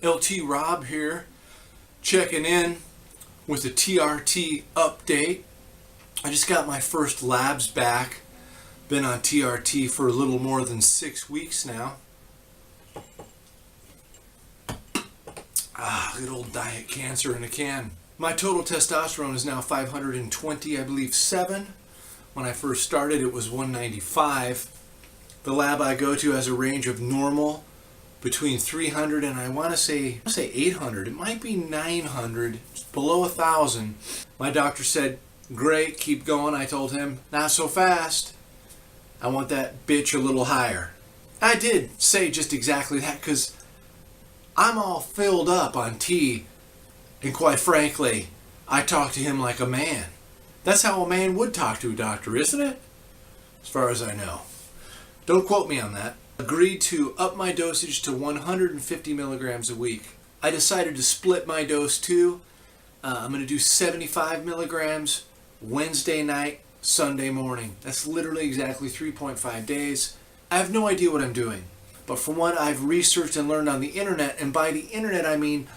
LTRob here, checking in with a TRT update. I just got my first labs back. Been on TRT for a little more than 6 weeks now. Good old diet cancer in a can. My total testosterone is now 520, I believe 7. When I first started it was 195. The lab I go to has a range of normal between 300 and I want to say 800. It might be 900. It's below 1,000. My doctor said, great, keep going. I told him, not so fast. I want that bitch a little higher. I did say just exactly that because I'm all filled up on tea, and quite frankly, I talk to him like a man. That's how a man would talk to a doctor, isn't it? As far as I know. Don't quote me on that. Agreed to up my dosage to 150 milligrams a week. I decided to split my dose too. I'm going to do 75 milligrams Wednesday night, Sunday morning. That's literally exactly 3.5 days. I have no idea what I'm doing. But from what I've researched and learned on the internet, and by the internet I mean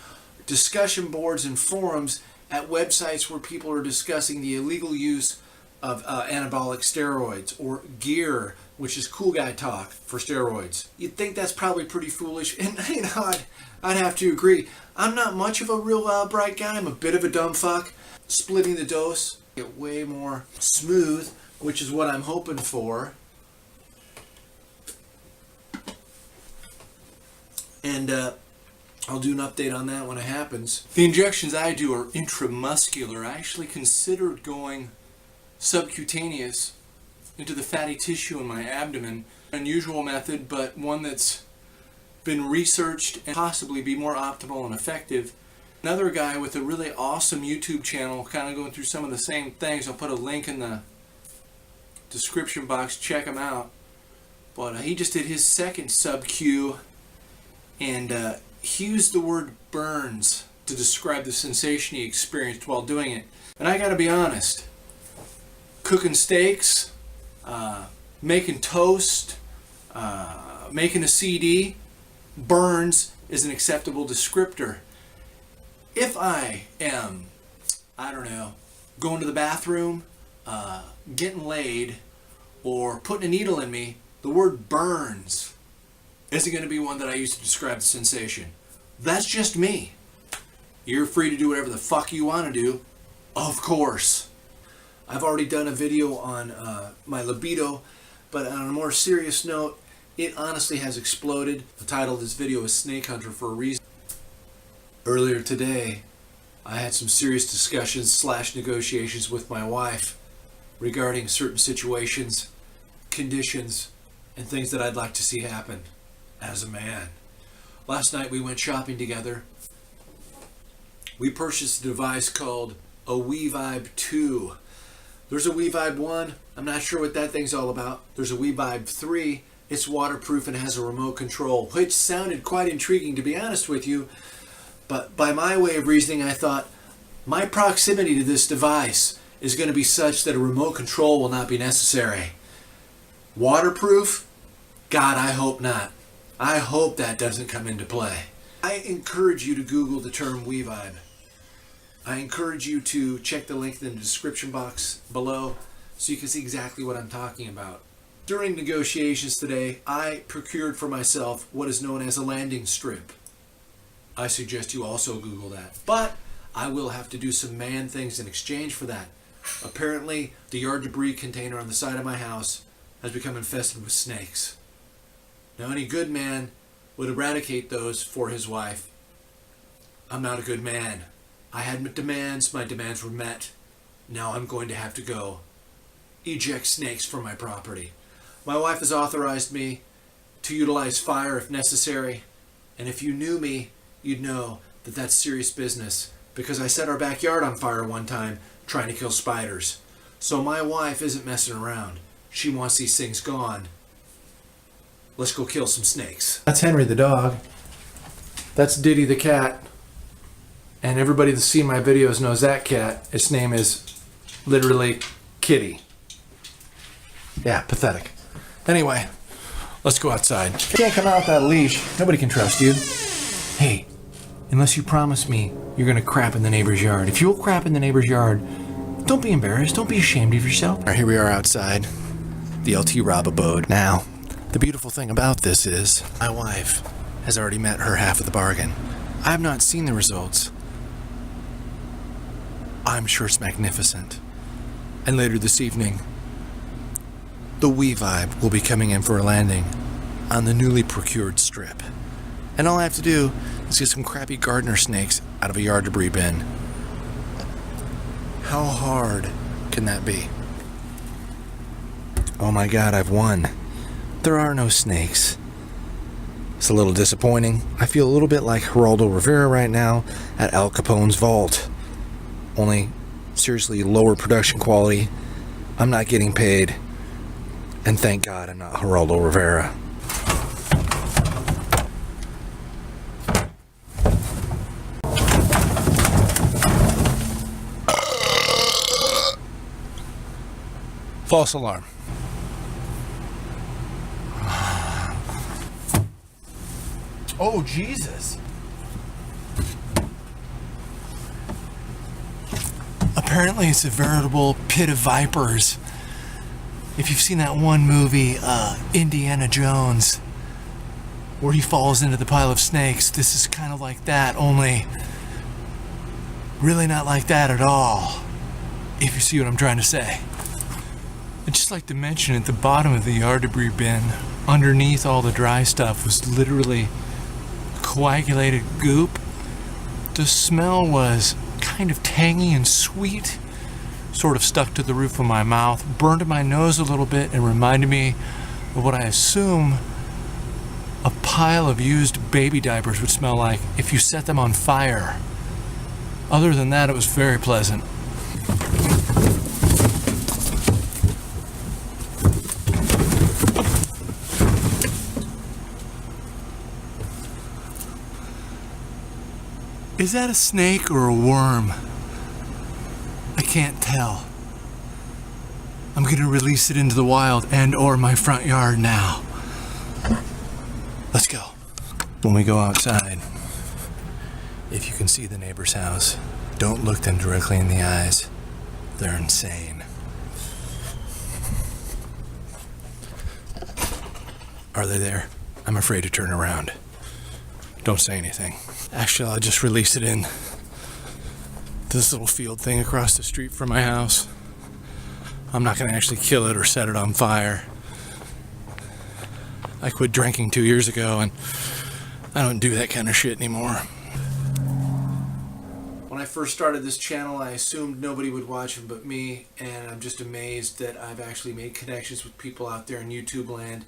discussion boards and forums at websites where people are discussing the illegal use of anabolic steroids, or gear, which is cool guy talk for steroids. You'd think that's probably pretty foolish, and I'd have to agree. I'm not much of a real bright guy. I'm a bit of a dumb fuck. Splitting the dose, get way more smooth, which is what I'm hoping for. And I'll do an update on that when it happens. The injections I do are intramuscular. I actually considered going subcutaneous into the fatty tissue in my abdomen. Unusual method, but one that's been researched and possibly be more optimal and effective. Another guy with a really awesome YouTube channel, kind of going through some of the same things. I'll put a link in the description box. Check him out. But he just did his second sub-Q, and he used the word burns to describe the sensation he experienced while doing it. And I gotta be honest, cooking steaks, making toast, making a CD, burns is an acceptable descriptor. If I am, I don't know, going to the bathroom, getting laid, or putting a needle in me, the word burns isn't going to be one that I use to describe the sensation. That's just me. You're free to do whatever the fuck you want to do, of course. I've already done a video on my libido, but on a more serious note, it honestly has exploded. The title of this video is Snake Hunter for a reason. Earlier today, I had some serious discussions / negotiations with my wife regarding certain situations, conditions, and things that I'd like to see happen as a man. Last night we went shopping together. We purchased a device called a WeVibe 2. There's a WeVibe 1. I'm not sure what that thing's all about. There's a WeVibe 3. It's waterproof and has a remote control, which sounded quite intriguing, to be honest with you. But by my way of reasoning, I thought my proximity to this device is going to be such that a remote control will not be necessary. Waterproof? God, I hope not. I hope that doesn't come into play. I encourage you to Google the term WeVibe. I encourage you to check the link in the description box below so you can see exactly what I'm talking about. During negotiations today, I procured for myself what is known as a landing strip. I suggest you also Google that. But I will have to do some man things in exchange for that. Apparently, the yard debris container on the side of my house has become infested with snakes. Now, any good man would eradicate those for his wife. I'm not a good man. I had demands. My demands were met. Now I'm going to have to go eject snakes from my property. My wife has authorized me to utilize fire if necessary. And if you knew me, you'd know that that's serious business, because I set our backyard on fire one time trying to kill spiders. So my wife isn't messing around. She wants these things gone. Let's go kill some snakes. That's Henry the dog. That's Diddy the cat. And everybody that's seen my videos knows that cat. Its name is literally Kitty. Yeah, pathetic. Anyway, let's go outside. You can't come out with that leash. Nobody can trust you. Hey, unless you promise me you're gonna crap in the neighbor's yard. If you'll crap in the neighbor's yard, don't be embarrassed. Don't be ashamed of yourself. All right, here we are outside the LTRob abode. Now, the beautiful thing about this is my wife has already met her half of the bargain. I have not seen the results. I'm sure it's magnificent. And later this evening, the Wee Vibe will be coming in for a landing on the newly procured strip. And all I have to do is get some crappy gardener snakes out of a yard debris bin. How hard can that be? Oh my God, I've won. There are no snakes. It's a little disappointing. I feel a little bit like Geraldo Rivera right now at Al Capone's vault. Only seriously lower production quality. I'm not getting paid. And thank God I'm not Geraldo Rivera. False alarm. Oh, Jesus. Apparently it's a veritable pit of vipers. If you've seen that one movie, Indiana Jones, where he falls into the pile of snakes, this is kind of like that, only really not like that at all, if you see what I'm trying to say. I'd just like to mention at the bottom of the yard debris bin, underneath all the dry stuff, was literally coagulated goop. The smell was kind of tangy and sweet, sort of stuck to the roof of my mouth, burned my nose a little bit, and reminded me of what I assume a pile of used baby diapers would smell like if you set them on fire. Other than that, it was very pleasant. Is that a snake or a worm? I can't tell. I'm gonna release it into the wild and or my front yard now. Let's go. When we go outside, if you can see the neighbor's house, don't look them directly in the eyes. They're insane. Are they there? I'm afraid to turn around. Don't say anything. Actually, I'll just release it in this little field thing across the street from my house. I'm not going to actually kill it or set it on fire. I quit drinking 2 years ago, and I don't do that kind of shit anymore. When I first started this channel, I assumed nobody would watch it but me, and I'm just amazed that I've actually made connections with people out there in YouTube land.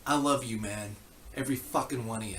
I love you, man. Every fucking one of you.